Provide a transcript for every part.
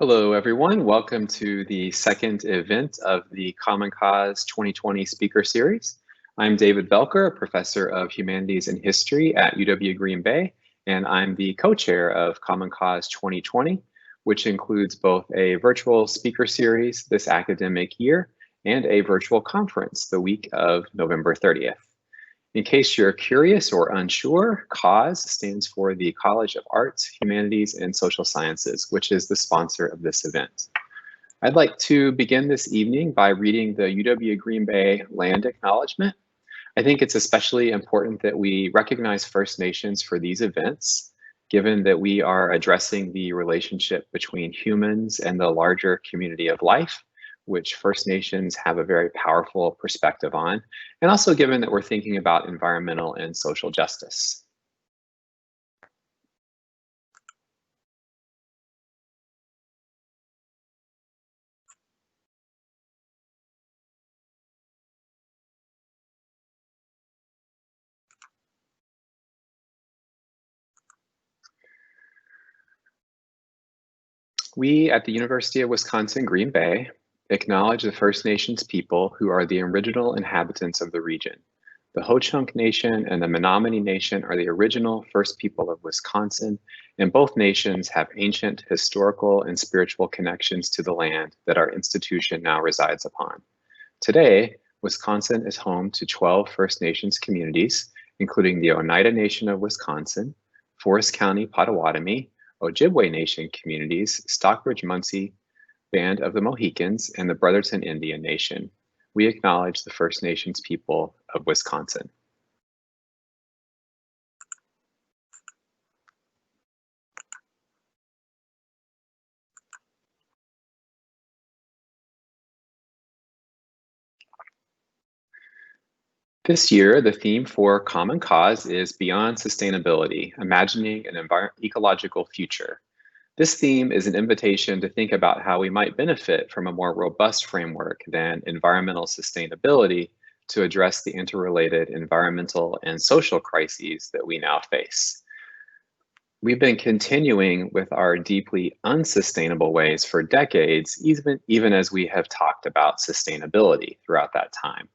Hello, everyone. Welcome to the second event of the Common Cause 2020 Speaker Series. I'm David Belker, a professor of Humanities and History at UW-Green Bay, and I'm the co-chair of Common Cause 2020, which includes both a virtual speaker series this academic year and a virtual conference the week of November 30th. In case you're curious or unsure, CAUSE stands for the College of Arts, Humanities, and Social Sciences, which is the sponsor of this event. I'd like to begin this evening by reading the UW Green Bay Land Acknowledgement. I think it's especially important that we recognize First Nations for these events, given that we are addressing the relationship between humans and the larger community of life, which First Nations have a very powerful perspective on, and also given that we're thinking about environmental and social justice. We at the University of Wisconsin-Green Bay acknowledge the First Nations people who are the original inhabitants of the region. The Ho-Chunk Nation and the Menominee Nation are the original first people of Wisconsin, and both nations have ancient historical and spiritual connections to the land that our institution now resides upon. Today, Wisconsin is home to 12 First Nations communities, including the Oneida Nation of Wisconsin, Forest County Potawatomi, Ojibwe Nation communities, Stockbridge-Munsee Band of the Mohicans, and the Brotherton Indian Nation. We acknowledge the First Nations people of Wisconsin. This year, the theme for Common Cause is Beyond Sustainability, Imagining an Ecological Future. This theme is an invitation to think about how we might benefit from a more robust framework than environmental sustainability to address the interrelated environmental and social crises that we now face. We've been continuing with our deeply unsustainable ways for decades, even as we have talked about sustainability throughout that time.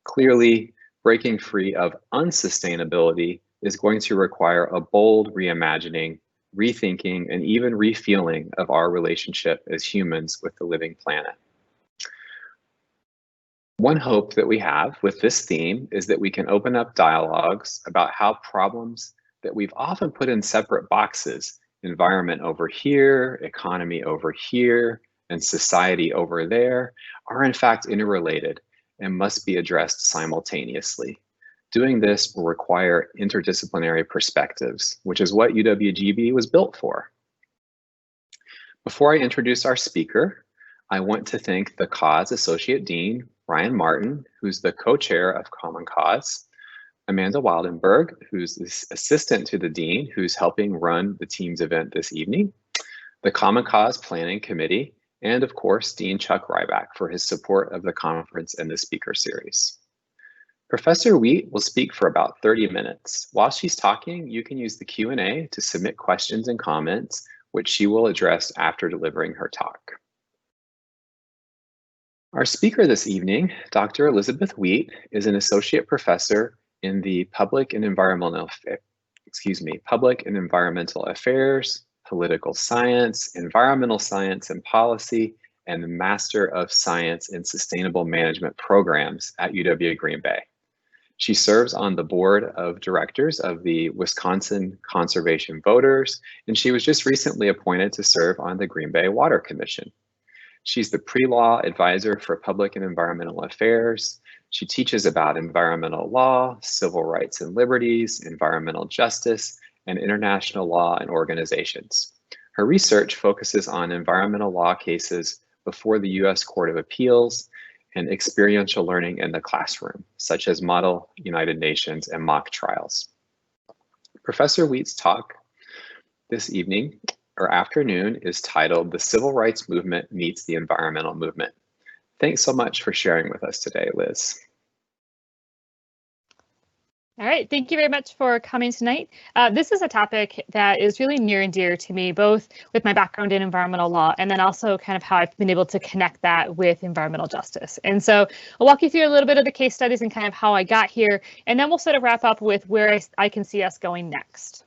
Clearly, breaking free of unsustainability is going to require a bold reimagining, rethinking, and even refeeling of our relationship as humans with the living planet. One hope that we have with this theme is that we can open up dialogues about how problems that we've often put in separate boxes, environment over here, economy over here, and society over there, are in fact interrelated and must be addressed simultaneously. Doing this will require interdisciplinary perspectives, which is what UWGB was built for. Before I introduce our speaker, I want to thank the Cause Associate Dean, Ryan Martin, who's the co-chair of Common Cause, Amanda Wildenberg, who's the assistant to the dean, who's helping run the team's event this evening, the Common Cause Planning Committee, and of course, Dean Chuck Ryback for his support of the conference and the speaker series. Professor Wheat will speak for about 30 minutes. While she's talking, you can use the Q&A to submit questions and comments, which she will address after delivering her talk. Our speaker this evening, Dr. Elizabeth Wheat, is an associate professor in the Public and Environmental Affairs, Political Science, Environmental Science and Policy, and the Master of Science in Sustainable Management programs at UW-Green Bay. She serves on the board of directors of the Wisconsin Conservation Voters, and she was just recently appointed to serve on the Green Bay Water Commission. She's the pre-law advisor for Public and Environmental Affairs. She teaches about environmental law, civil rights and liberties, environmental justice, and international law and organizations. Her research focuses on environmental law cases before the U.S. Court of Appeals and experiential learning in the classroom, such as Model United Nations and mock trials. Professor Wheat's talk this evening or afternoon is titled "The Civil Rights Movement Meets the Environmental Movement." Thanks so much for sharing with us today, Liz. All right, thank you very much for coming tonight. This is a topic that is really near and dear to me, both with my background in environmental law and then also kind of how I've been able to connect that with environmental justice. And so I'll walk you through a little bit of the case studies and kind of how I got here, and then we'll sort of wrap up with where I can see us going next.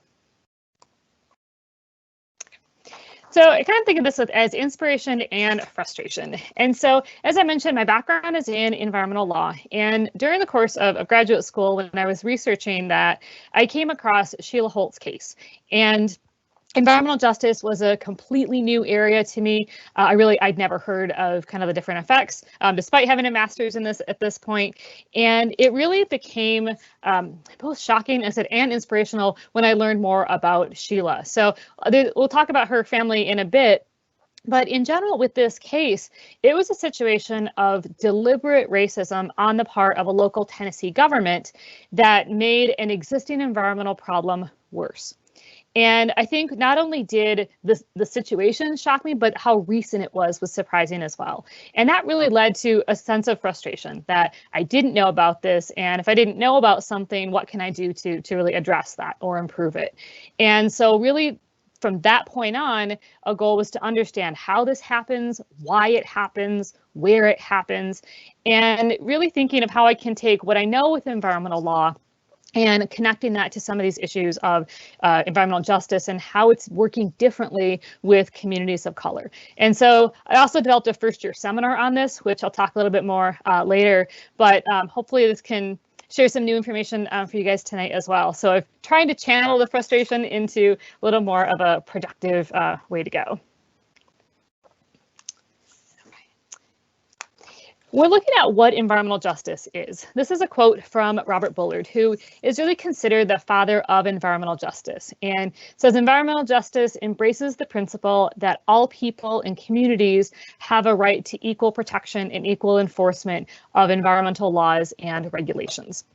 So I kind of think of this as inspiration and frustration. And so, as I mentioned, my background is in environmental law. And during the course of graduate school, when I was researching that, I came across Sheila Holt's case. And environmental justice was a completely new area to me. I'd never heard of kind of the different effects, despite having a master's in this at this point. And it really became both shocking, as I said, and inspirational when I learned more about Sheila. So we'll talk about her family in a bit. But in general, with this case, it was a situation of deliberate racism on the part of a local Tennessee government that made an existing environmental problem worse. And I think not only did the situation shock me, but how recent it was surprising as well. And that really led to a sense of frustration that I didn't know about this. And if I didn't know about something, what can I do to really address that or improve it? And so really, from that point on, a goal was to understand how this happens, why it happens, where it happens, and really thinking of how I can take what I know with environmental law and connecting that to some of these issues of environmental justice and how it's working differently with communities of color. And so I also developed a first-year seminar on this, which I'll talk a little bit more later, but hopefully this can share some new information for you guys tonight as well. So I'm trying to channel the frustration into a little more of a productive way to go. We're looking at what environmental justice is. This is a quote from Robert Bullard, who is really considered the father of environmental justice, and says environmental justice embraces the principle that all people and communities have a right to equal protection and equal enforcement of environmental laws and regulations.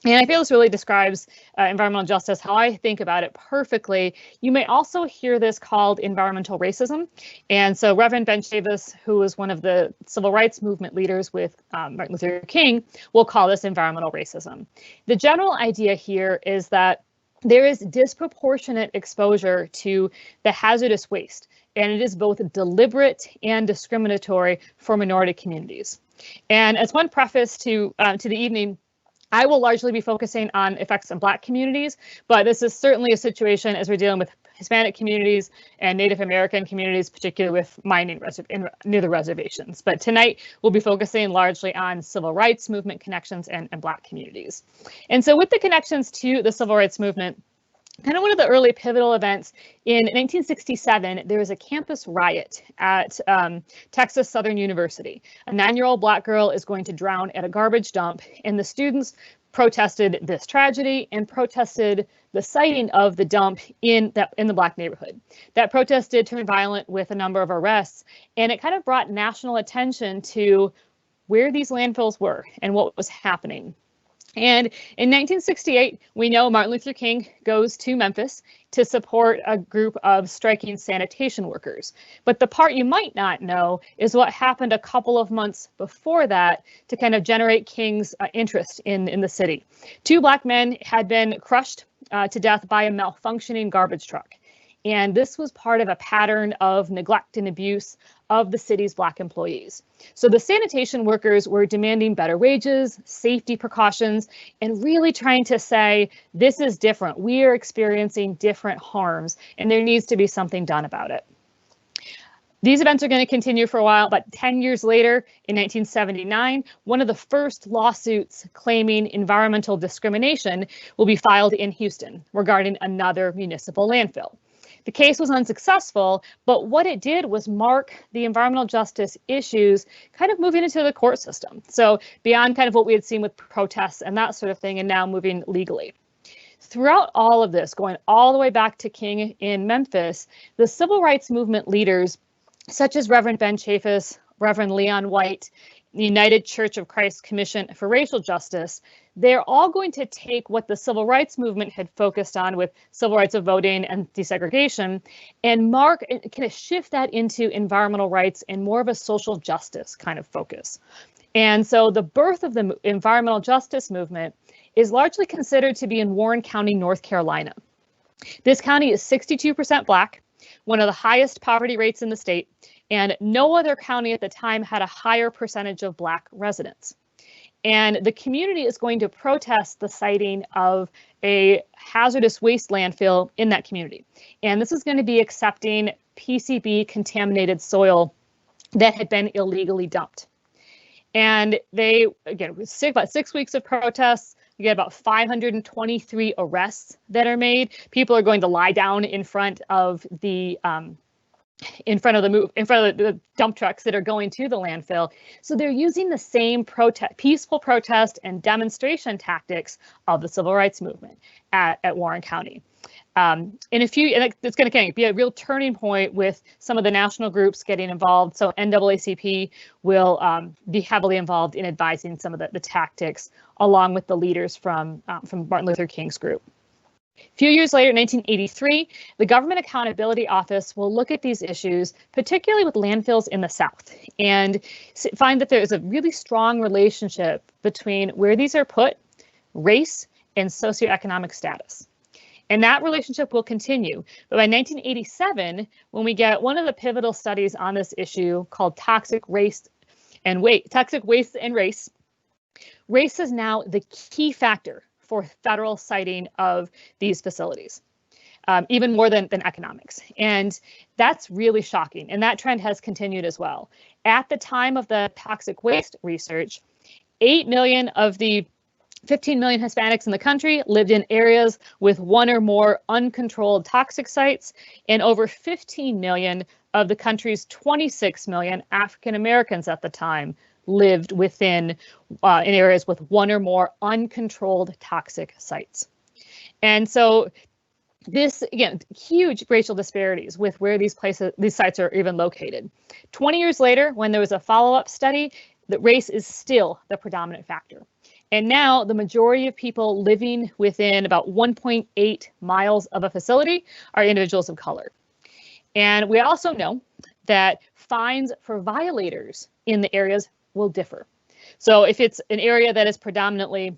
And I feel this really describes environmental justice, how I think about it perfectly. You may also hear this called environmental racism. And so Reverend Ben Chavis, who was one of the civil rights movement leaders with Martin Luther King, will call this environmental racism. The general idea here is that there is disproportionate exposure to the hazardous waste, and it is both deliberate and discriminatory for minority communities. And as one preface to the evening, I will largely be focusing on effects on Black communities, but this is certainly a situation as we're dealing with Hispanic communities and Native American communities, particularly with mining near the reservations. But tonight we'll be focusing largely on civil rights movement connections and Black communities. And so with the connections to the civil rights movement, kind of one of the early pivotal events in 1967, there was a campus riot at Texas Southern University. A 9-year-old Black girl is going to drown at a garbage dump, and the students protested this tragedy and protested the siting of the dump in the Black neighborhood. That protest did turn violent with a number of arrests, and it kind of brought national attention to where these landfills were and what was happening. And in 1968, we know Martin Luther King goes to Memphis to support a group of striking sanitation workers. But the part you might not know is what happened a couple of months before that to kind of generate King's interest in the city. 2 Black men had been crushed to death by a malfunctioning garbage truck. And this was part of a pattern of neglect and abuse of the city's Black employees. So the sanitation workers were demanding better wages, safety precautions, and really trying to say, this is different. We are experiencing different harms, and there needs to be something done about it. These events are going to continue for a while, but 10 years later, in 1979, one of the first lawsuits claiming environmental discrimination will be filed in Houston regarding another municipal landfill. The case was unsuccessful, but what it did was mark the environmental justice issues kind of moving into the court system. So beyond kind of what we had seen with protests and that sort of thing, and now moving legally. Throughout all of this, going all the way back to King in Memphis, the civil rights movement leaders, such as Reverend Ben Chavis, Reverend Leon White, the United Church of Christ Commission for Racial Justice, they're all going to take what the civil rights movement had focused on with civil rights of voting and desegregation and kind of shift that into environmental rights and more of a social justice kind of focus. And so the birth of the environmental justice movement is largely considered to be in Warren County, North Carolina. This county is 62% Black, one of the highest poverty rates in the state, and no other county at the time had a higher percentage of Black residents. And the community is going to protest the siting of a hazardous waste landfill in that community. And this is going to be accepting PCB contaminated soil that had been illegally dumped. And they, again, about 6 weeks of protests. You get about 523 arrests that are made. People are going to lie down in front of the dump trucks that are going to the landfill. So they're using the same peaceful protest and demonstration tactics of the civil rights movement at Warren County. It's going to be a real turning point with some of the national groups getting involved. So NAACP will be heavily involved in advising some of the tactics, along with the leaders from Martin Luther King's group. A few years later, in 1983, the Government Accountability Office will look at these issues, particularly with landfills in the South, and find that there is a really strong relationship between where these are put, race, and socioeconomic status. And that relationship will continue. But by 1987, when we get one of the pivotal studies on this issue called Toxic Waste and Race, race is now the key factor for federal siting of these facilities, even more than economics. And that's really shocking. And that trend has continued as well. At the time of the toxic waste research, 8 million of the 15 million Hispanics in the country lived in areas with one or more uncontrolled toxic sites, and over 15 million of the country's 26 million African Americans at the time lived within in areas with one or more uncontrolled toxic sites. And so this, again, huge racial disparities with where these sites are even located. 20 years later, when there was a follow-up study, that race is still the predominant factor. And now the majority of people living within about 1.8 miles of a facility are individuals of color. And we also know that fines for violators in the areas will differ. So if it's an area that is predominantly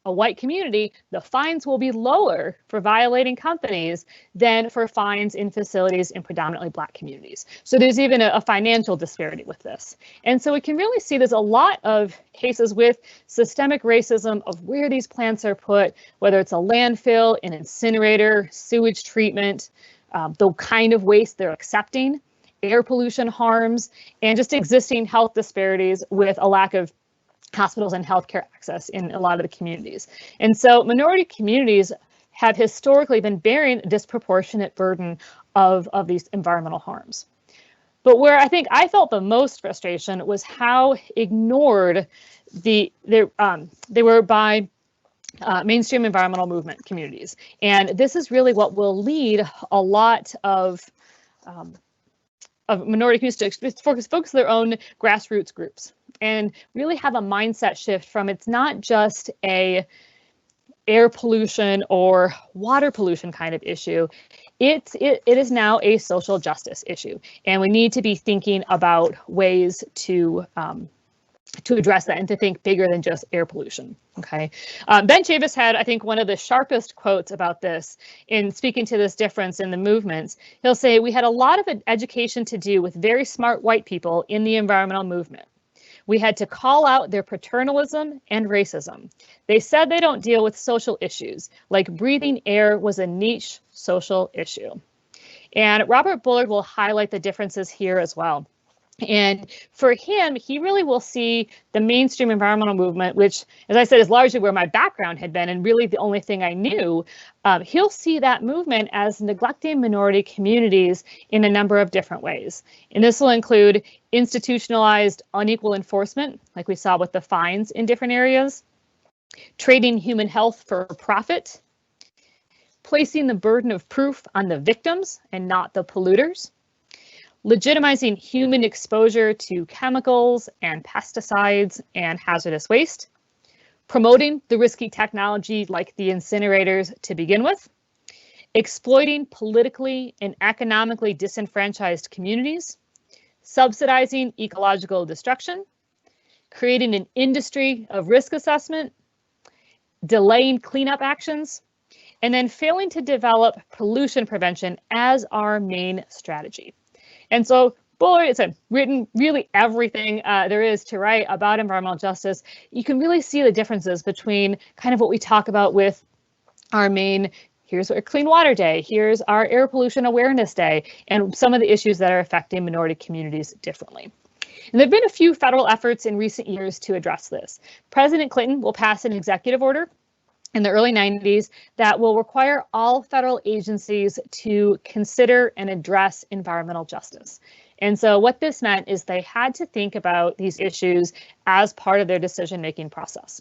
a white community, the fines will be lower for violating companies than for fines in facilities in predominantly Black communities. So there's even a financial disparity with this. And so we can really see there's a lot of cases with systemic racism of where these plants are put, whether it's a landfill, an incinerator, sewage treatment, the kind of waste they're accepting, air pollution harms, and just existing health disparities with a lack of hospitals and healthcare access in a lot of the communities. And so minority communities have historically been bearing a disproportionate burden of these environmental harms. But where I think I felt the most frustration was how ignored they were by mainstream environmental movement communities. And this is really what will lead a lot of minority communities to focus their own grassroots groups and really have a mindset shift from it's not just a air pollution or water pollution kind of issue. It is now a social justice issue, and we need to be thinking about ways to address that and to think bigger than just air pollution. Okay. Ben Chavis had, I think, one of the sharpest quotes about this in speaking to this difference in the movements. He'll say, "We had a lot of education to do with very smart white people in the environmental movement. We had to call out their paternalism and racism. They said they don't deal with social issues, like breathing air was a niche social issue." And Robert Bullard will highlight the differences here as well. And for him, he really will see the mainstream environmental movement, which, as I said, is largely where my background had been and really the only thing I knew. He'll see that movement as neglecting minority communities in a number of different ways. And this will include institutionalized unequal enforcement, like we saw with the fines in different areas, trading human health for profit, placing the burden of proof on the victims and not the polluters, legitimizing human exposure to chemicals and pesticides and hazardous waste, promoting the risky technology like the incinerators to begin with, exploiting politically and economically disenfranchised communities, subsidizing ecological destruction, creating an industry of risk assessment, delaying cleanup actions, and then failing to develop pollution prevention as our main strategy. And so Bullard has written really everything there is to write about environmental justice. You can really see the differences between kind of what we talk about with our main, here's our Clean Water Day, here's our Air Pollution Awareness Day, and some of the issues that are affecting minority communities differently. And there have been a few federal efforts in recent years to address this. President Clinton will pass an executive order in the early 90s that will require all federal agencies to consider and address environmental justice. And so what this meant is they had to think about these issues as part of their decision-making process.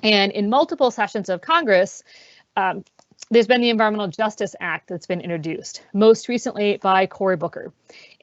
And in multiple sessions of Congress, there's been the Environmental Justice Act that's been introduced, most recently by Cory Booker.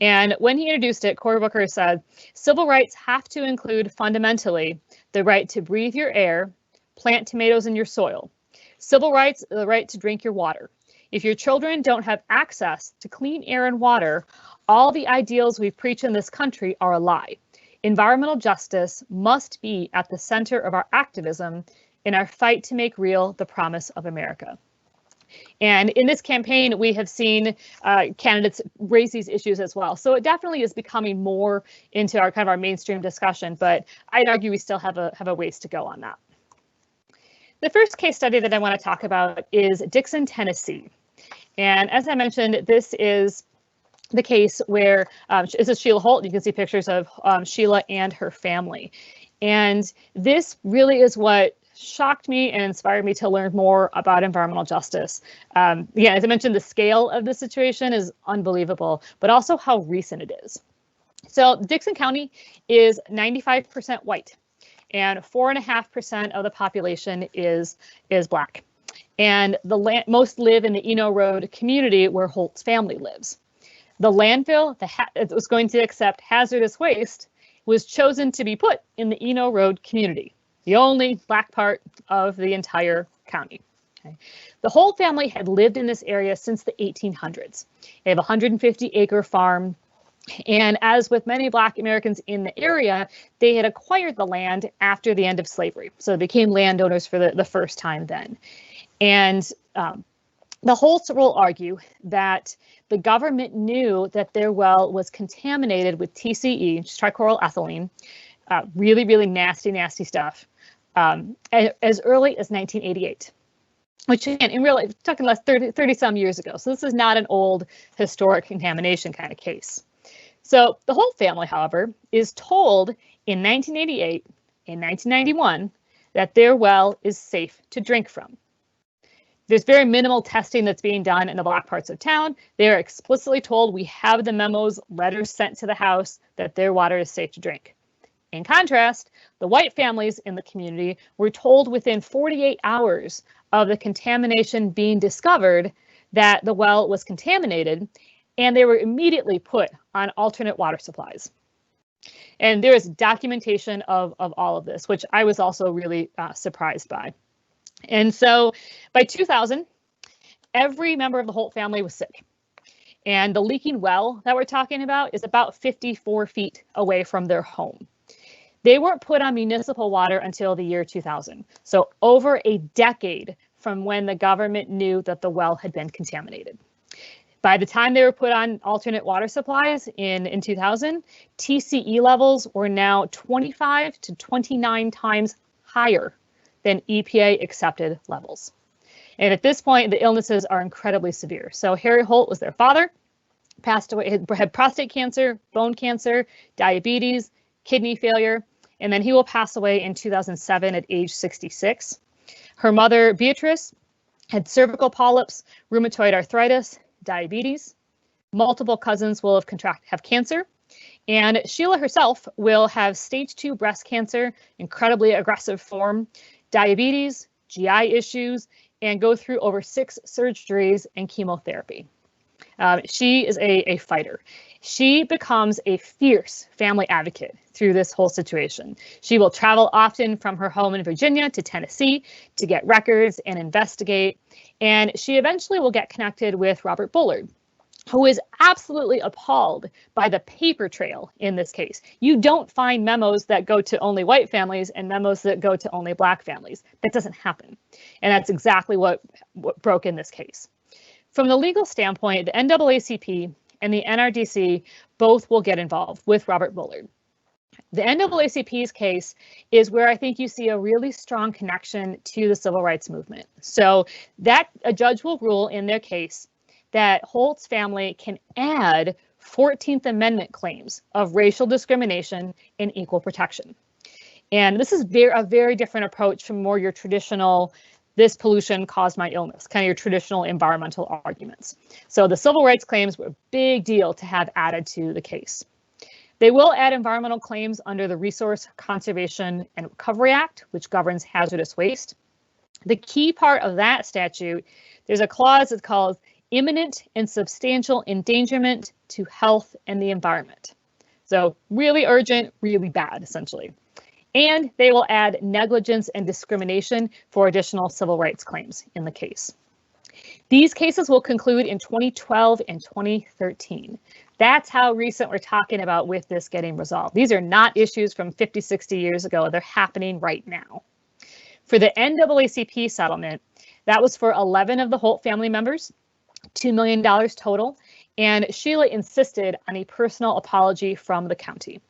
And when he introduced it, Cory Booker said, civil rights have to include fundamentally the right to breathe your air, plant tomatoes in your soil. Civil rights, the right to drink your water. If your children don't have access to clean air and water, all the ideals we preach in this country are a lie. Environmental justice must be at the center of our activism in our fight to make real the promise of America. And in this campaign, we have seen candidates raise these issues as well. So it definitely is becoming more into our kind of our mainstream discussion, but I'd argue we still have a ways to go on that. The first case study that I want to talk about is Dickson, Tennessee. And as I mentioned, this is the case where this is Sheila Holt. You can see pictures of Sheila and her family. And this really is what shocked me and inspired me to learn more about environmental justice. Yeah, as I mentioned, the scale of the situation is unbelievable, but also how recent it is. So Dickson County is 95% white, and 4.5% of the population is Black. And most live in the Eno Road community where Holt's family lives. The landfill that was going to accept hazardous waste was chosen to be put in the Eno Road community, the only Black part of the entire county. Okay. The Holt family had lived in this area since the 1800s. They have a 150-acre farm. And as with many Black Americans in the area, they had acquired the land after the end of slavery. So they became landowners for the first time then. And the Holts will argue that the government knew that their well was contaminated with TCE, which is trichloroethylene, really, really nasty, nasty stuff, as early as 1988. Which, again, in real life, talking less 30 some years ago. So this is not an old historic contamination kind of case. So the Holt family, however, is told in 1988 and 1991 that their well is safe to drink from. There's very minimal testing that's being done in the Black parts of town. They are explicitly told, we have the memos, letters sent to the house that their water is safe to drink. In contrast, the white families in the community were told within 48 hours of the contamination being discovered that the well was contaminated, and they were immediately put on alternate water supplies. And there is documentation of all of this, which I was also really surprised by. And so by 2000, every member of the Holt family was sick. And the leaking well that we're talking about is about 54 feet away from their home. They weren't put on municipal water until the year 2000. So over a decade from when the government knew that the well had been contaminated. By the time they were put on alternate water supplies in 2000, TCE levels were now 25 to 29 times higher than EPA accepted levels. And at this point, the illnesses are incredibly severe. So Harry Holt was their father, passed away, had prostate cancer, bone cancer, diabetes, kidney failure, and then he will pass away in 2007 at age 66. Her mother, Beatrice, had cervical polyps, rheumatoid arthritis, diabetes. Multiple cousins will have cancer. And Sheila herself will have stage 2 breast cancer, incredibly aggressive form, diabetes, GI issues, and go through over 6 surgeries and chemotherapy. She is a fighter. She becomes a fierce family advocate through this whole situation. She will travel often from her home in Virginia to Tennessee to get records and investigate. And she eventually will get connected with Robert Bullard, who is absolutely appalled by the paper trail in this case. You don't find memos that go to only white families and memos that go to only black families. That doesn't happen. And that's exactly what broke in this case. From the legal standpoint, the NAACP and the NRDC both will get involved with Robert Bullard. The NAACP's case is where I think you see a really strong connection to the civil rights movement. So that a judge will rule in their case that Holt's family can add 14th Amendment claims of racial discrimination and equal protection. And this is a very different approach from more your traditional, this pollution caused my illness, kind of your traditional environmental arguments. So the civil rights claims were a big deal to have added to the case. They will add environmental claims under the Resource Conservation and Recovery Act, which governs hazardous waste. The key part of that statute, there's a clause that's called imminent and substantial endangerment to health and the environment. So really urgent, really bad, essentially. And they will add negligence and discrimination for additional civil rights claims in the case. These cases will conclude in 2012 and 2013. That's how recent we're talking about with this getting resolved. These are not issues from 50, 60 years ago. They're happening right now. For the NAACP settlement, that was for 11 of the Holt family members, $2 million total, and Sheila insisted on a personal apology from the county.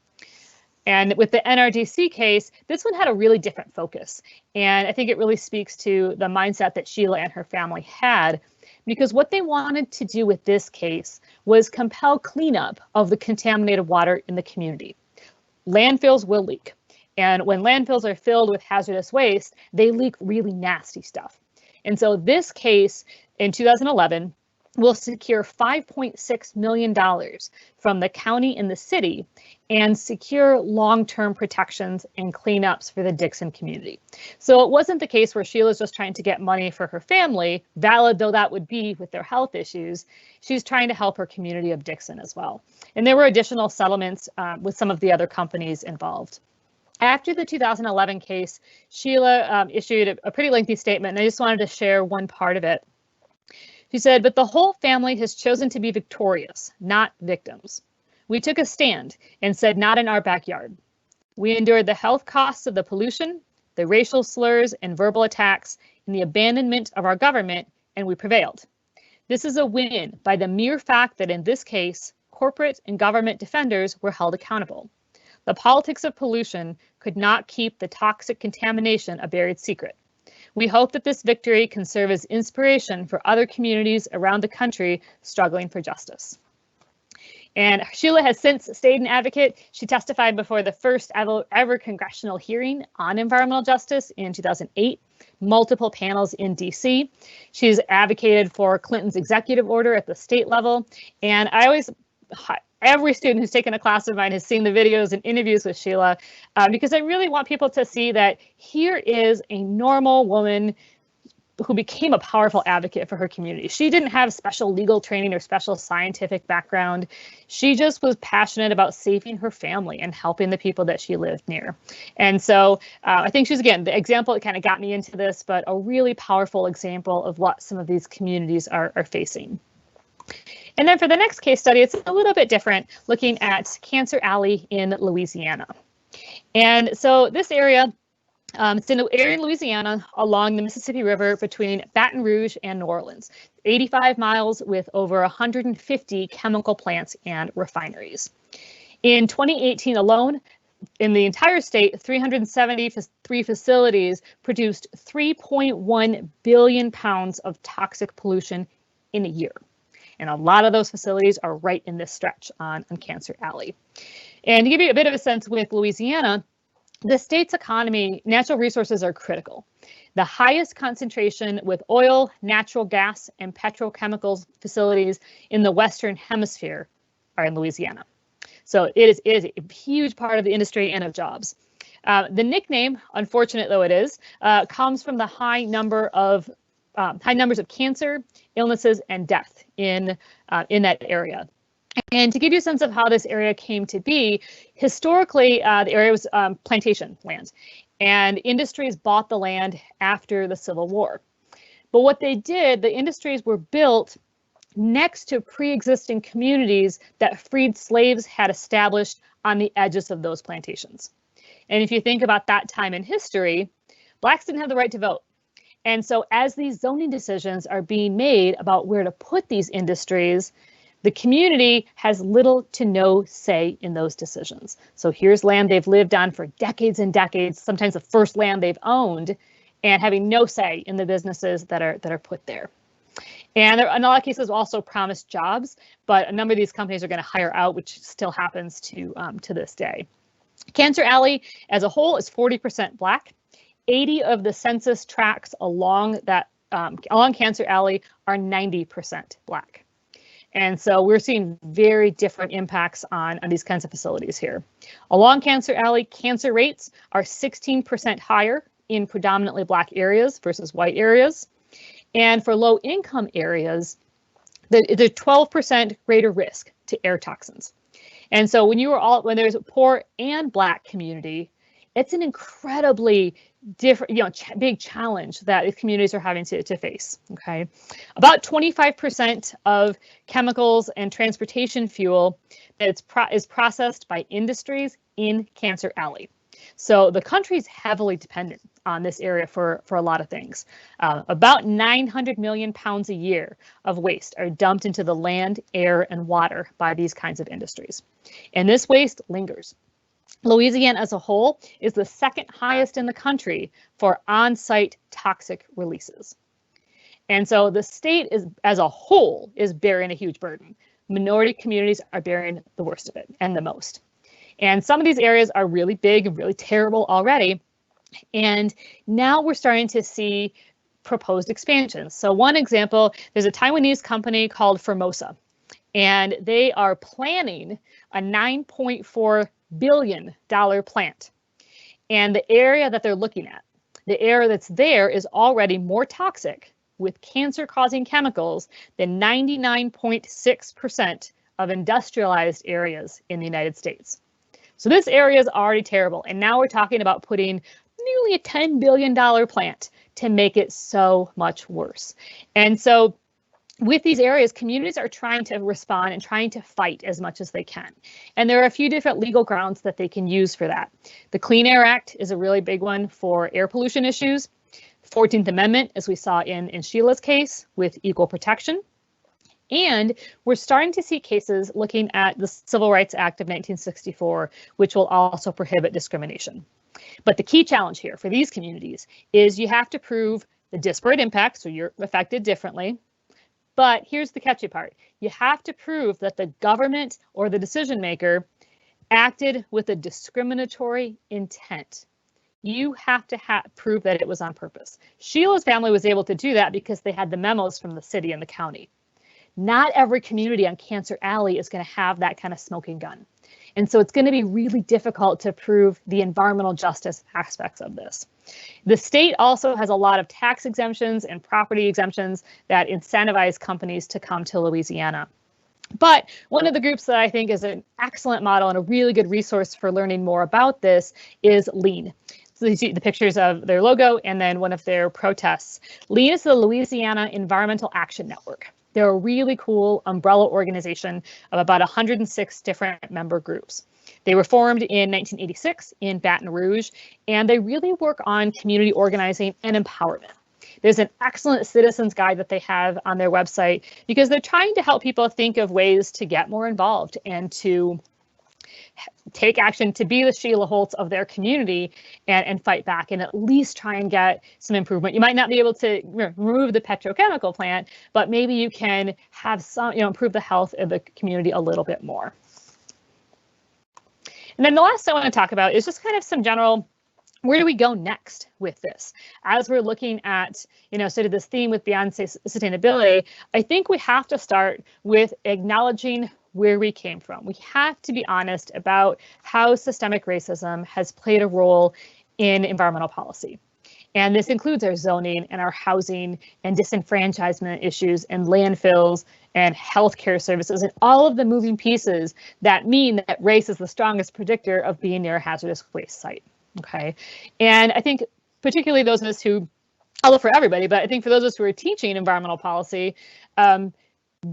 And with the NRDC case, this one had a really different focus. And I think it really speaks to the mindset that Sheila and her family had, because what they wanted to do with this case was compel cleanup of the contaminated water in the community. Landfills will leak. And when landfills are filled with hazardous waste, they leak really nasty stuff. And so this case in 2011 will secure $5.6 million from the county and the city and secure long-term protections and cleanups for the Dickson community. So it wasn't the case where Sheila's just trying to get money for her family, valid though that would be with their health issues. She's trying to help her community of Dickson as well. And there were additional settlements with some of the other companies involved. After the 2011 case, Sheila issued a pretty lengthy statement, and I just wanted to share one part of it. She said, "But the whole family has chosen to be victorious, not victims. We took a stand and said, not in our backyard. We endured the health costs of the pollution, the racial slurs and verbal attacks, and the abandonment of our government, and we prevailed. This is a win by the mere fact that in this case, corporate and government defenders were held accountable. The politics of pollution could not keep the toxic contamination a buried secret. We hope that this victory can serve as inspiration for other communities around the country struggling for justice." And Sheila has since stayed an advocate. She testified before the first ever congressional hearing on environmental justice in 2008, multiple panels in DC. She's advocated for Clinton's executive order at the state level. And every student who's taken a class of mine has seen the videos and interviews with Sheila, because I really want people to see that here is a normal woman who became a powerful advocate for her community. She didn't have special legal training or special scientific background. She just was passionate about saving her family and helping the people that she lived near. And so I think she's, again, the example that kind of got me into this, but a really powerful example of what some of these communities are facing. And then for the next case study, it's a little bit different, looking at Cancer Alley in Louisiana. And so this area, it's in an area in Louisiana along the Mississippi River between Baton Rouge and New Orleans, 85 miles with over 150 chemical plants and refineries. In 2018 alone, in the entire state, 373 facilities produced 3.1 billion pounds of toxic pollution in a year. And a lot of those facilities are right in this stretch on Cancer Alley. And to give you a bit of a sense with Louisiana, the state's economy, natural resources are critical. The highest concentration with oil, natural gas, and petrochemical facilities in the Western Hemisphere are in Louisiana. So it is a huge part of the industry and of jobs. The nickname, unfortunate though it is, comes from the high numbers of cancer, illnesses, and death in that area. And to give you a sense of how this area came to be, historically, the area was plantation land, and industries bought the land after the Civil War. But what they did, the industries were built next to pre-existing communities that freed slaves had established on the edges of those plantations. And if you think about that time in history, Blacks didn't have the right to vote. And so as these zoning decisions are being made about where to put these industries, the community has little to no say in those decisions. So here's land they've lived on for decades and decades, sometimes the first land they've owned, and having no say in the businesses that are put there. And there, in a lot of cases, also promised jobs, but a number of these companies are going to hire out, which still happens to this day. Cancer Alley as a whole is 40% Black. 80 of the census tracts along Cancer Alley are 90% Black. And so we're seeing very different impacts on these kinds of facilities here. Along Cancer Alley, cancer rates are 16% higher in predominantly Black areas versus white areas. And for low income areas, there's 12% greater risk to air toxins. And so when there's a poor and Black community, it's an incredibly different, big challenge that the communities are having to face. Okay, about 25% of chemicals and transportation fuel that is processed by industries in Cancer Alley. So the country's heavily dependent on this area for a lot of things. About 900 million pounds a year of waste are dumped into the land, air, and water by these kinds of industries. And this waste lingers. Louisiana as a whole is the second highest in the country for on-site toxic releases. And so the state as a whole is bearing a huge burden. Minority communities are bearing the worst of it and the most. And some of these areas are really big and really terrible already. And now we're starting to see proposed expansions. So one example, there's a Taiwanese company called Formosa, and they are planning a $9.4 billion plant. And the area that they're looking at, the air that's there is already more toxic with cancer-causing chemicals than 99.6% of industrialized areas in the United States. So this area is already terrible. And now we're talking about putting nearly a $10 billion plant to make it so much worse. And so with these areas, communities are trying to respond and trying to fight as much as they can. And there are a few different legal grounds that they can use for that. The Clean Air Act is a really big one for air pollution issues. 14th Amendment, as we saw in Sheila's case, with equal protection. And we're starting to see cases looking at the Civil Rights Act of 1964, which will also prohibit discrimination. But the key challenge here for these communities is you have to prove the disparate impacts, so you're affected differently. But here's the catchy part. You have to prove that the government or the decision maker acted with a discriminatory intent. You have to prove that it was on purpose. Sheila's family was able to do that because they had the memos from the city and the county. Not every community on Cancer Alley is going to have that kind of smoking gun. And so it's going to be really difficult to prove the environmental justice aspects of this. The state also has a lot of tax exemptions and property exemptions that incentivize companies to come to Louisiana. But one of the groups that I think is an excellent model and a really good resource for learning more about this is LEAN. So you see the pictures of their logo and then one of their protests. LEAN is the Louisiana Environmental Action Network. They're a really cool umbrella organization of about 106 different member groups. They were formed in 1986 in Baton Rouge, and they really work on community organizing and empowerment. There's an excellent citizens guide that they have on their website because they're trying to help people think of ways to get more involved and to take action, to be the Sheila Holts of their community and fight back and at least try and get some improvement. You might not be able to remove the petrochemical plant, but maybe you can have some, improve the health of the community a little bit more. And then the last I want to talk about is just kind of some general, where do we go next with this? As we're looking at, sort of this theme with beyond sustainability, I think we have to start with acknowledging where we came from. We have to be honest about how systemic racism has played a role in environmental policy. And this includes our zoning and our housing and disenfranchisement issues and landfills and healthcare services and all of the moving pieces that mean that race is the strongest predictor of being near a hazardous waste site. Okay. And I think particularly those of us who, although for everybody, but I think for those of us who are teaching environmental policy,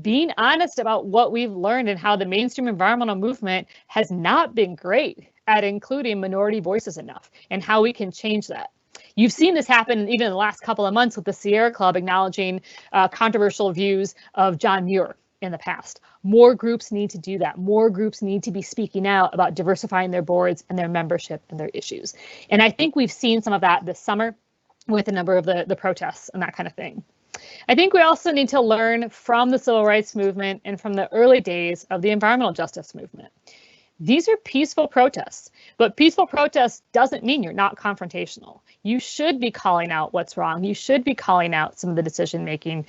being honest about what we've learned and how the mainstream environmental movement has not been great at including minority voices enough, and how we can change that. You've seen this happen even in the last couple of months with the Sierra Club acknowledging controversial views of John Muir in the past. More groups need to do that. More groups need to be speaking out about diversifying their boards and their membership and their issues. And I think we've seen some of that this summer with a number of the protests and that kind of thing. I think we also need to learn from the civil rights movement and from the early days of the environmental justice movement. These are peaceful protests, but peaceful protest doesn't mean you're not confrontational. You should be calling out what's wrong. You should be calling out some of the decision-making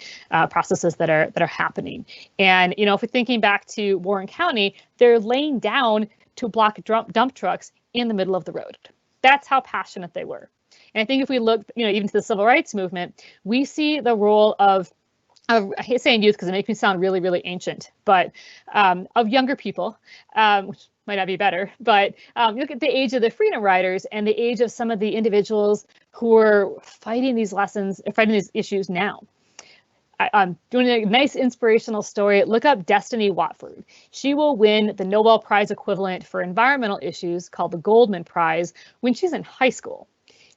processes that are happening. And if we're thinking back to Warren County, they're laying down to block dump trucks in the middle of the road. That's how passionate they were. And I think if we look, even to the civil rights movement, we see the role of I hate saying youth because it makes me sound really, really ancient, but of younger people, which might not be better, but look at the age of the Freedom Riders and the age of some of the individuals who are fighting these issues now. I'm doing a nice inspirational story. Look up Destiny Watford. She will win the Nobel Prize equivalent for environmental issues called the Goldman Prize when she's in high school.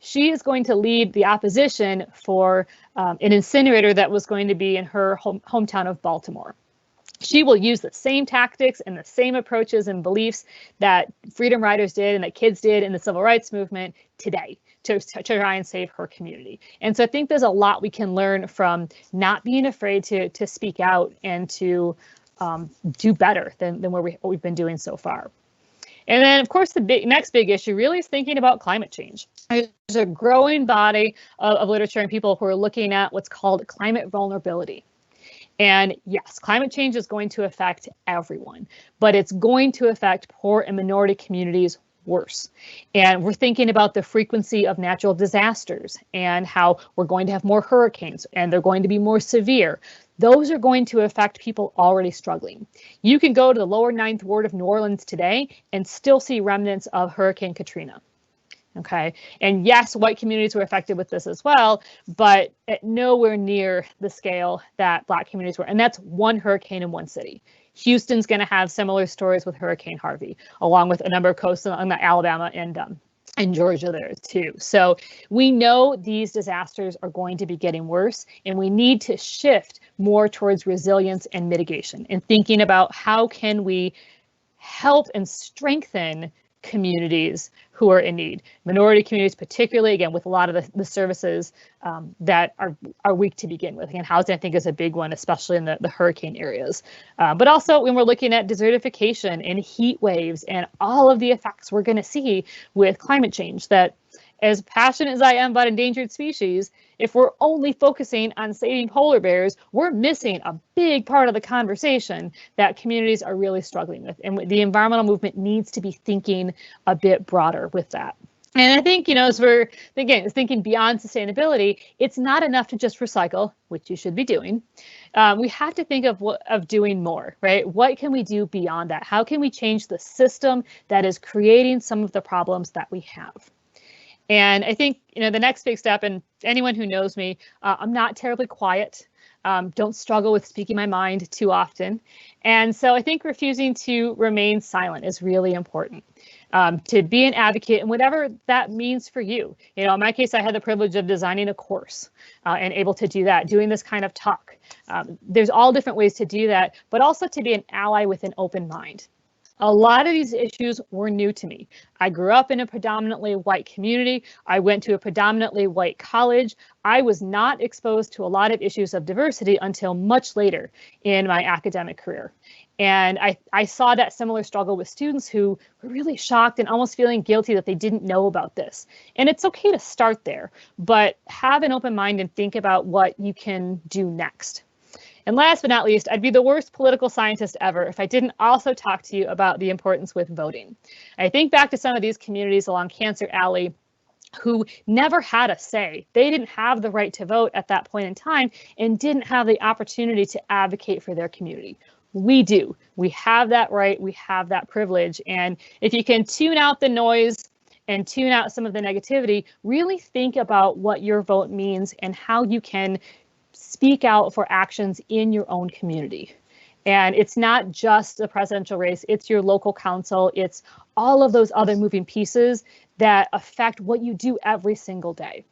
She is going to lead the opposition for an incinerator that was going to be in her hometown of Baltimore. She will use the same tactics and the same approaches and beliefs that Freedom Riders did and that kids did in the civil rights movement today to try and save her community. And so I think there's a lot we can learn from not being afraid to speak out and to do better than what we've been doing so far. And then, of course, the next big issue really is thinking about climate change. There's a growing body of literature and people who are looking at what's called climate vulnerability. And yes, climate change is going to affect everyone, but it's going to affect poor and minority communities worse. And we're thinking about the frequency of natural disasters and how we're going to have more hurricanes and they're going to be more severe. Those are going to affect people already struggling. You can go to the lower Ninth Ward of New Orleans today and still see remnants of Hurricane Katrina. Okay, and yes, white communities were affected with this as well, but at nowhere near the scale that Black communities were. And that's one hurricane in one city. Houston's going to have similar stories with Hurricane Harvey, along with a number of coasts on Alabama and Georgia there too. So we know these disasters are going to be getting worse, and we need to shift more towards resilience and mitigation and thinking about how can we help and strengthen communities who are in need, minority communities, particularly, again, with a lot of the services that are weak to begin with. And housing, I think, is a big one, especially in the hurricane areas. But also when we're looking at desertification and heat waves and all of the effects we're going to see with climate change, that as passionate as I am about endangered species, if we're only focusing on saving polar bears, we're missing a big part of the conversation that communities are really struggling with. And the environmental movement needs to be thinking a bit broader with that. And I think, as we're thinking beyond sustainability, it's not enough to just recycle, which you should be doing. We have to think of doing more, right? What can we do beyond that? How can we change the system that is creating some of the problems that we have? And I think, the next big step, and anyone who knows me, I'm not terribly quiet, don't struggle with speaking my mind too often. And so I think refusing to remain silent is really important. To be an advocate and whatever that means for you. In my case, I had the privilege of designing a course and able to do that, doing this kind of talk. There's all different ways to do that, but also to be an ally with an open mind. A lot of these issues were new to me. I grew up in a predominantly white community. I went to a predominantly white college. I was not exposed to a lot of issues of diversity until much later in my academic career. And I saw that similar struggle with students who were really shocked and almost feeling guilty that they didn't know about this. And it's okay to start there, but have an open mind and think about what you can do next. And last but not least, I'd be the worst political scientist ever if I didn't also talk to you about the importance with voting. I think back to some of these communities along Cancer Alley who never had a say. They didn't have the right to vote at that point in time and didn't have the opportunity to advocate for their community. We do. We have that right. We have that privilege. And if you can tune out the noise and tune out some of the negativity, really think about what your vote means and how you can speak out for actions in your own community. And it's not just the presidential race, it's your local council, it's all of those other moving pieces that affect what you do every single day.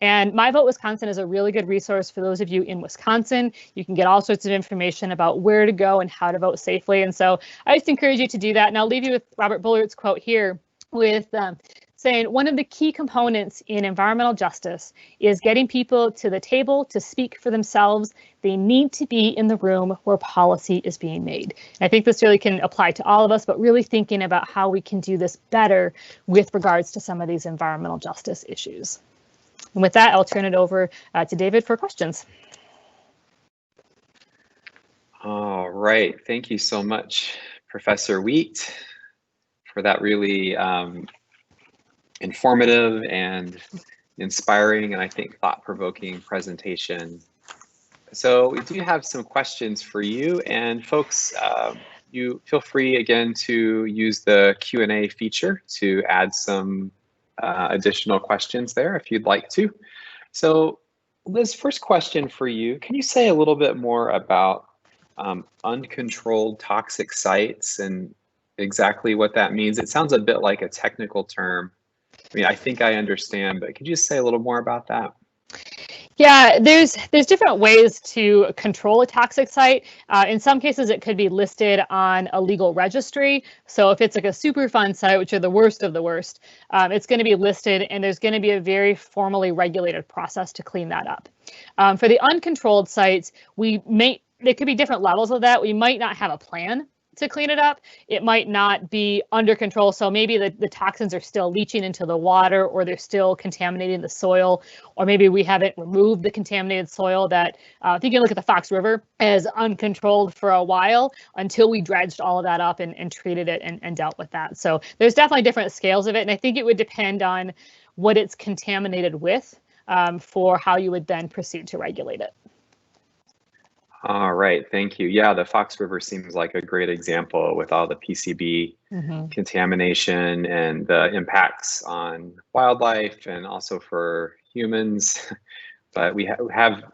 And My Vote Wisconsin is a really good resource for those of you in Wisconsin. You can get all sorts of information about where to go and how to vote safely. And so I just encourage you to do that. And I'll leave you with Robert Bullard's quote here with saying one of the key components in environmental justice is getting people to the table to speak for themselves. They need to be in the room where policy is being made. And I think this really can apply to all of us, but really thinking about how we can do this better with regards to some of these environmental justice issues. And with that, I'll turn it over to David for questions. All right, thank you so much, Professor Wheat, for that really informative and inspiring and I think thought-provoking presentation. So we do have some questions for you, and folks, you feel free again to use the Q&A feature to add some additional questions there if you'd like to. So Liz, first question for you, can you say a little bit more about uncontrolled toxic sites and exactly what that means? It sounds a bit like a technical term. I mean, I think I understand, but could you say a little more about that? Yeah, there's different ways to control a toxic site. In some cases, it could be listed on a legal registry. So if it's like a Superfund site, which are the worst of the worst, it's going to be listed, and there's going to be a very formally regulated process to clean that up. For the uncontrolled sites, there could be different levels of that. We might not have a plan to clean it up. It might not be under control. So maybe the toxins are still leaching into the water, or they're still contaminating the soil, or maybe we haven't removed the contaminated soil that, if you can look at the Fox River as uncontrolled for a while until we dredged all of that up and treated it and dealt with that. So there's definitely different scales of it. And I think it would depend on what it's contaminated with for how you would then proceed to regulate it. All right, thank you. Yeah, the Fox River seems like a great example with all the PCB contamination and the impacts on wildlife and also for humans. But we have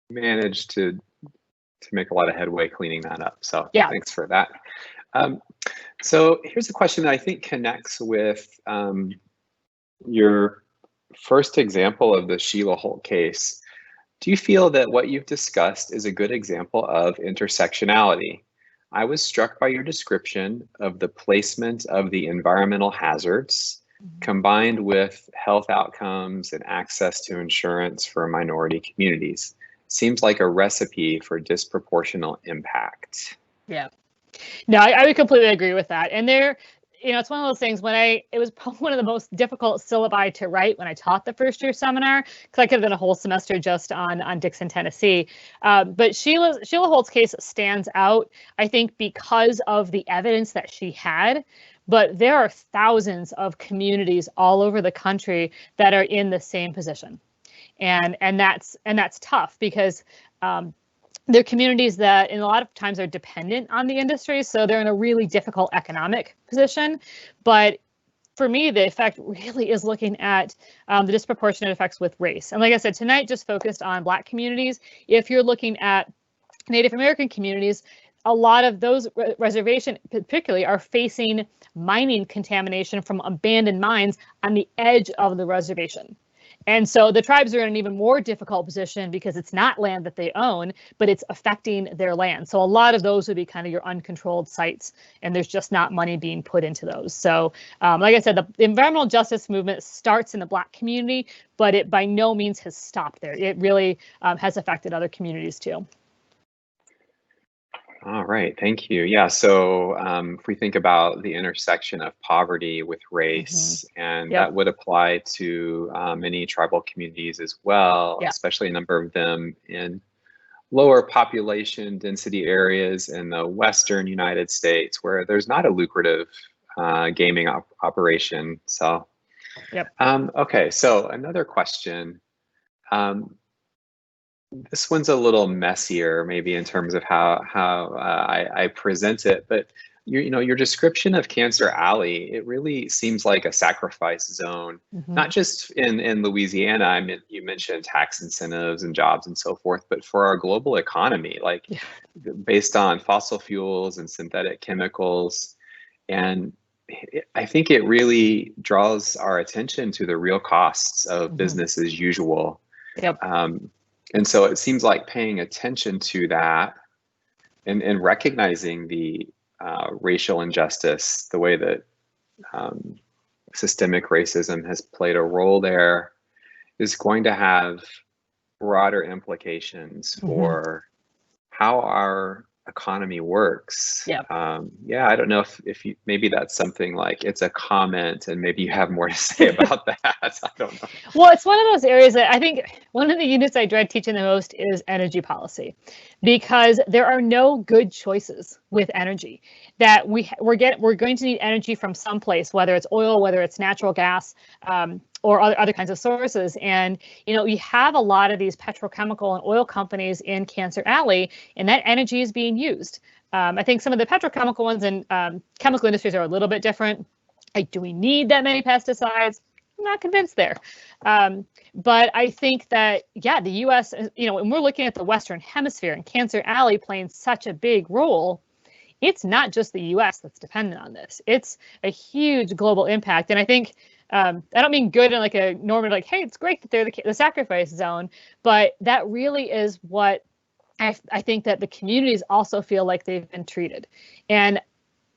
managed to make a lot of headway cleaning that up. So yeah, thanks for that. So here's a question that I think connects with your first example of the Sheila Holt case. Do you feel that what you've discussed is a good example of intersectionality? I was struck by your description of the placement of the environmental hazards combined with health outcomes and access to insurance for minority communities. Seems like a recipe for disproportional impact. Yeah. No, I would completely agree with that. And it's one of those things it was probably one of the most difficult syllabi to write when I taught the first year seminar, because I could have done a whole semester just on Dickson, Tennessee. But Sheila Holt's case stands out, I think, because of the evidence that she had. But there are thousands of communities all over the country that are in the same position. And that's tough because they're communities that in a lot of times are dependent on the industry, so they're in a really difficult economic position. But for me, the effect really is looking at the disproportionate effects with race. And like I said, tonight just focused on Black communities. If you're looking at Native American communities, a lot of those reservations particularly are facing mining contamination from abandoned mines on the edge of the reservation. And so the tribes are in an even more difficult position because it's not land that they own, but it's affecting their land. So a lot of those would be kind of your uncontrolled sites, and there's just not money being put into those. So like I said, the environmental justice movement starts in the Black community, but it by no means has stopped there. It really has affected other communities too. All right, thank you. Yeah, so if we think about the intersection of poverty with race, and that would apply to many tribal communities as well, especially a number of them in lower population density areas in the Western United States where there's not a lucrative gaming operation. So, okay, so another question. This one's a little messier, maybe in terms of how I present it, but your description of Cancer Alley, it really seems like a sacrifice zone, not just in Louisiana. I mean, you mentioned tax incentives and jobs and so forth, but for our global economy, like based on fossil fuels and synthetic chemicals. And I think it really draws our attention to the real costs of business as usual. Yep. And so it seems like paying attention to that and recognizing the racial injustice, the way that systemic racism has played a role there, is going to have broader implications for how our economy works. Yep. Yeah, I don't know if you, maybe that's something like it's a comment and maybe you have more to say about that. I don't know. Well, it's one of those areas that I think one of the units I dread teaching the most is energy policy, because there are no good choices with energy. That we're going to need energy from someplace, whether it's oil, whether it's natural gas, or other kinds of sources. And, you have a lot of these petrochemical and oil companies in Cancer Alley, and that energy is being used. I think some of the petrochemical ones and chemical industries are a little bit different. Like, do we need that many pesticides? I'm not convinced there. But I think that, the U.S., when we're looking at the Western Hemisphere and Cancer Alley playing such a big role, it's not just the U.S. that's dependent on this. It's a huge global impact. And I think, I don't mean good in like a normal, like, hey, it's great that they're the sacrifice zone, but that really is what I think that the communities also feel like they've been treated. And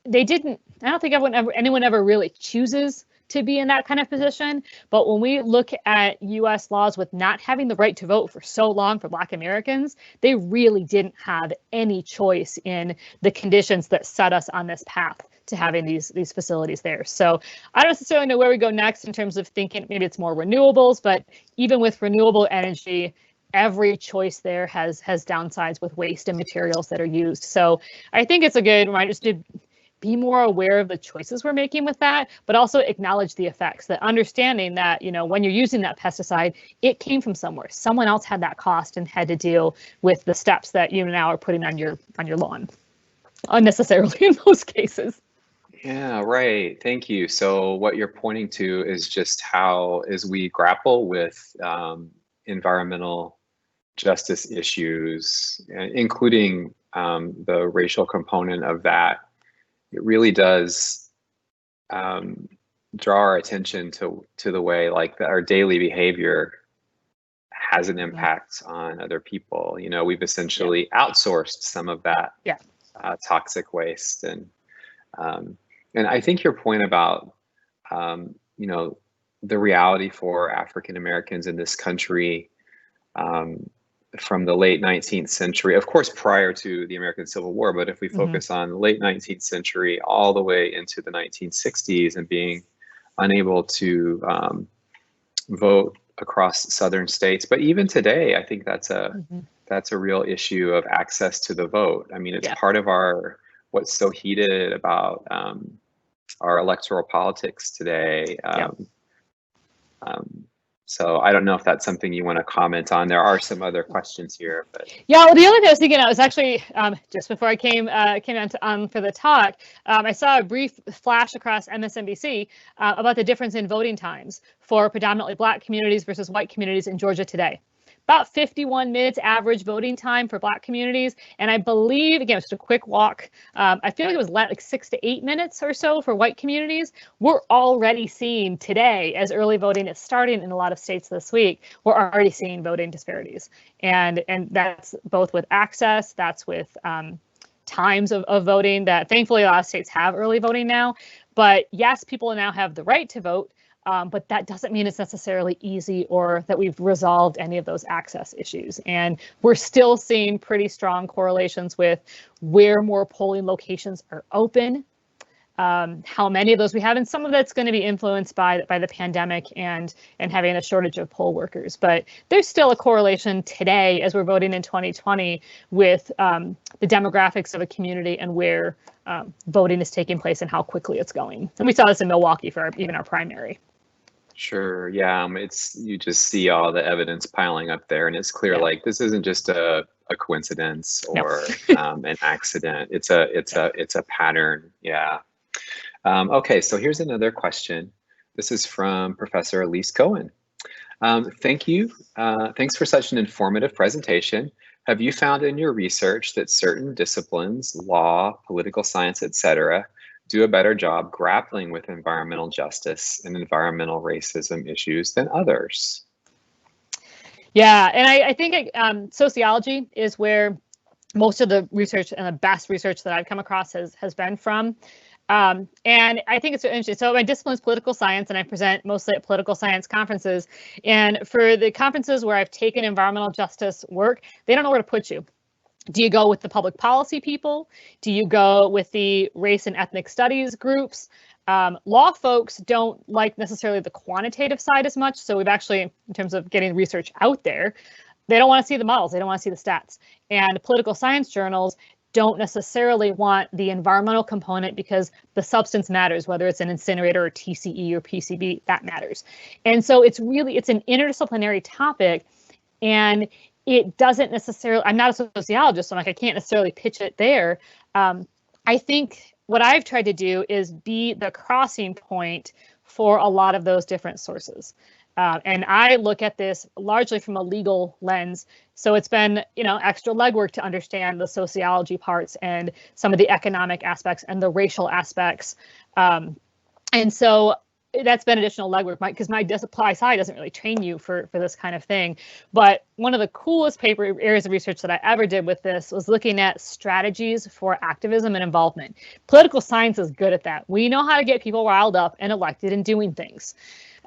I don't think anyone ever really chooses to be in that kind of position. But when we look at U.S. laws with not having the right to vote for so long for Black Americans, they really didn't have any choice in the conditions that set us on this path to having these facilities there. So I don't necessarily know where we go next in terms of thinking maybe it's more renewables, but even with renewable energy, every choice there has downsides with waste and materials that are used. So I think it's a good reminder to be more aware of the choices we're making with that, but also acknowledge the effects, that understanding that, when you're using that pesticide, it came from somewhere. Someone else had that cost and had to deal with the steps that you now are putting on your lawn, unnecessarily in most cases. Yeah, right. Thank you. So what you're pointing to is just how, as we grapple with environmental justice issues, including the racial component of that, it really does draw our attention to the way like our daily behavior has an impact on other people. We've essentially outsourced some of that toxic waste, and I think your point about the reality for African Americans in this country from the late 19th century, of course, prior to the American Civil War, but if we focus on the late 19th century all the way into the 1960s and being unable to vote across Southern states. But even today, I think that's a real issue of access to the vote. I mean, it's part of what's so heated about our electoral politics today. So I don't know if that's something you want to comment on. There are some other questions here, but well, the other thing I was thinking of was actually just before I came on for the talk, I saw a brief flash across MSNBC about the difference in voting times for predominantly Black communities versus white communities in Georgia today. About 51 minutes average voting time for Black communities. And I believe, again, just a quick walk, I feel like it was like 6 to 8 minutes or so for white communities. We're already seeing today, as early voting is starting in a lot of states this week, we're already seeing voting disparities. And that's both with access, that's with times of voting, that thankfully a lot of states have early voting now. But yes, people now have the right to vote. But that doesn't mean it's necessarily easy or that we've resolved any of those access issues. And we're still seeing pretty strong correlations with where more polling locations are open, how many of those we have, and some of that's going to be influenced by the pandemic and having a shortage of poll workers. But there's still a correlation today as we're voting in 2020 with the demographics of a community and where voting is taking place and how quickly it's going. And we saw this in Milwaukee for even our primary. Sure. Yeah. You just see all the evidence piling up there, and it's clear like this isn't just a a coincidence No. or an accident. It's a pattern. Yeah. Okay, so here's another question. This is from Professor Elise Cohen. Thank you. Thanks for such an informative presentation. Have you found in your research that certain disciplines, law, political science, etc., do a better job grappling with environmental justice and environmental racism issues than others? Yeah, and I think sociology is where most of the research and the best research that I've come across has been from. And I think it's interesting. So my discipline is political science, and I present mostly at political science conferences. And for the conferences where I've taken environmental justice work, they don't know where to put you. Do you go with the public policy people? Do you go with the race and ethnic studies groups? Law folks don't like necessarily the quantitative side as much. So we've actually, in terms of getting research out there, they don't want to see the models. They don't want to see the stats. And political science journals don't necessarily want the environmental component because the substance matters, whether it's an incinerator or TCE or PCB, that matters. And so it's an interdisciplinary topic, and it doesn't necessarily, I'm not a sociologist, so I can't necessarily pitch it there. I think what I've tried to do is be the crossing point for a lot of those different sources. And I look at this largely from a legal lens. So it's been, extra legwork to understand the sociology parts and some of the economic aspects and the racial aspects. And so that's been additional legwork because my supply side doesn't really train you for this kind of thing. But one of the coolest areas of research that I ever did with this was looking at strategies for activism and involvement. Political science is good at that. We know how to get people riled up and elected and doing things.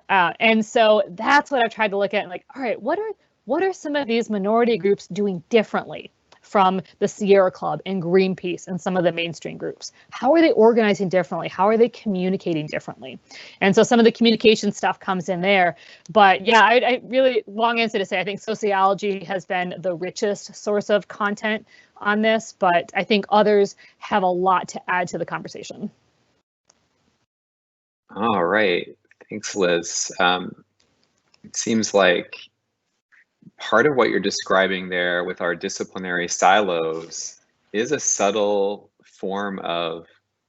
And so that's what I've tried to look at. Like, all right, what are some of these minority groups doing differently from the Sierra Club and Greenpeace and some of the mainstream groups? How are they organizing differently? How are they communicating differently? And so some of the communication stuff comes in there. But yeah, I really, long answer to say, I think sociology has been the richest source of content on this, but I think others have a lot to add to the conversation. All right. Thanks, Liz. It seems like part of what you're describing there with our disciplinary silos is a subtle form of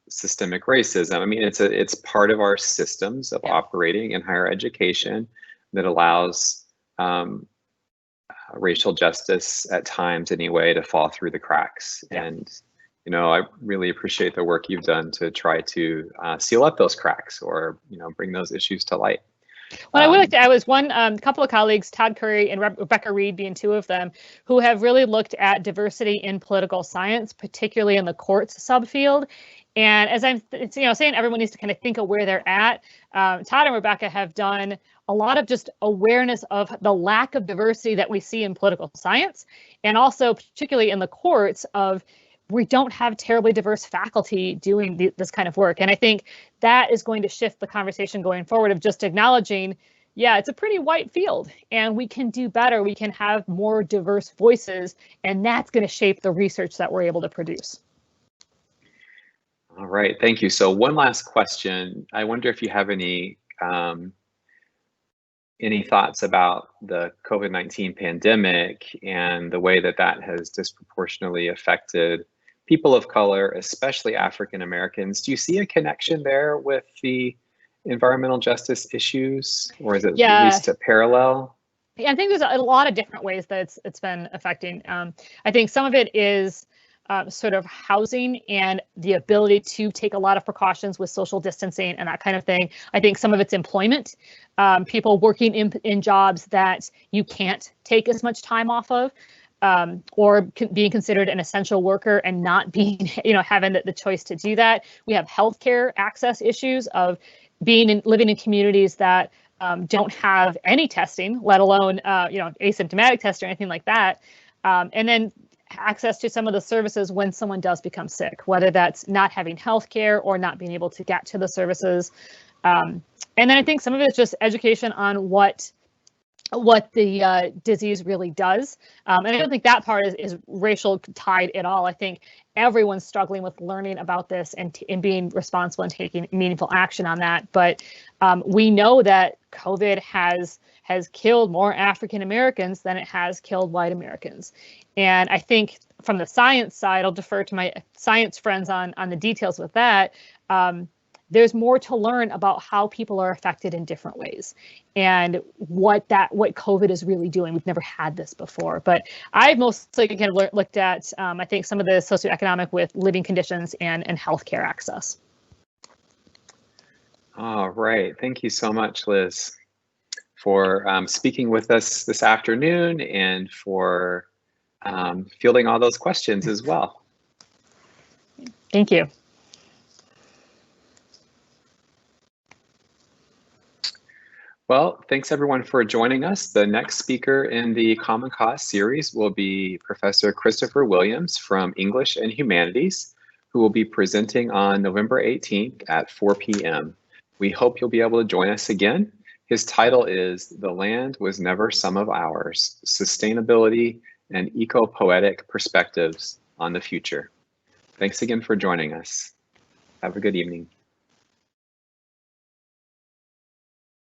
systemic racism. I mean, it's part of our systems of operating in higher education that allows racial justice at times anyway to fall through the cracks. Yeah. And I really appreciate the work you've done to try to seal up those cracks or bring those issues to light. Well, I would like to add was one couple of colleagues, Todd Curry and Rebecca Reed being two of them, who have really looked at diversity in political science, particularly in the courts subfield. And as I'm saying, everyone needs to kind of think of where they're at. Todd and Rebecca have done a lot of just awareness of the lack of diversity that we see in political science, and also particularly in the courts of we don't have terribly diverse faculty doing this kind of work. And I think that is going to shift the conversation going forward of just acknowledging, yeah, it's a pretty white field and we can do better. We can have more diverse voices, and that's going to shape the research that we're able to produce. All right, thank you. So one last question. I wonder if you have any thoughts about the COVID-19 pandemic and the way that has disproportionately affected people of color, especially African Americans. Do you see a connection there with the environmental justice issues, or is it at least a parallel? Yeah, I think there's a lot of different ways that it's been affecting. I think some of it is sort of housing and the ability to take a lot of precautions with social distancing and that kind of thing. I think some of it's employment, people working in jobs that you can't take as much time off of. Or being considered an essential worker and not being, having the choice to do that. We have healthcare access issues of living in communities that don't have any testing, let alone, asymptomatic testing or anything like that. And then access to some of the services when someone does become sick, whether that's not having healthcare or not being able to get to the services. And then I think some of it is just education on what the disease really does. And I don't think that part is racial tied at all. I think everyone's struggling with learning about this and being responsible and taking meaningful action on that. But we know that COVID has has killed more African Americans than it has killed white Americans. And I think from the science side, I'll defer to my science friends on the details with that. There's more to learn about how people are affected in different ways and what COVID is really doing. We've never had this before, but I've mostly kind of looked at, I think, some of the socioeconomic with living conditions and healthcare access. All right. Thank you so much, Liz, for speaking with us this afternoon and for fielding all those questions as well. Thank you. Well, thanks everyone for joining us. The next speaker in the Common Cause series will be Professor Christopher Williams from English and Humanities, who will be presenting on November 18th at 4 p.m. We hope you'll be able to join us again. His title is "The Land Was Never Some of Ours: Sustainability and Eco-Poetic Perspectives on the Future." Thanks again for joining us. Have a good evening.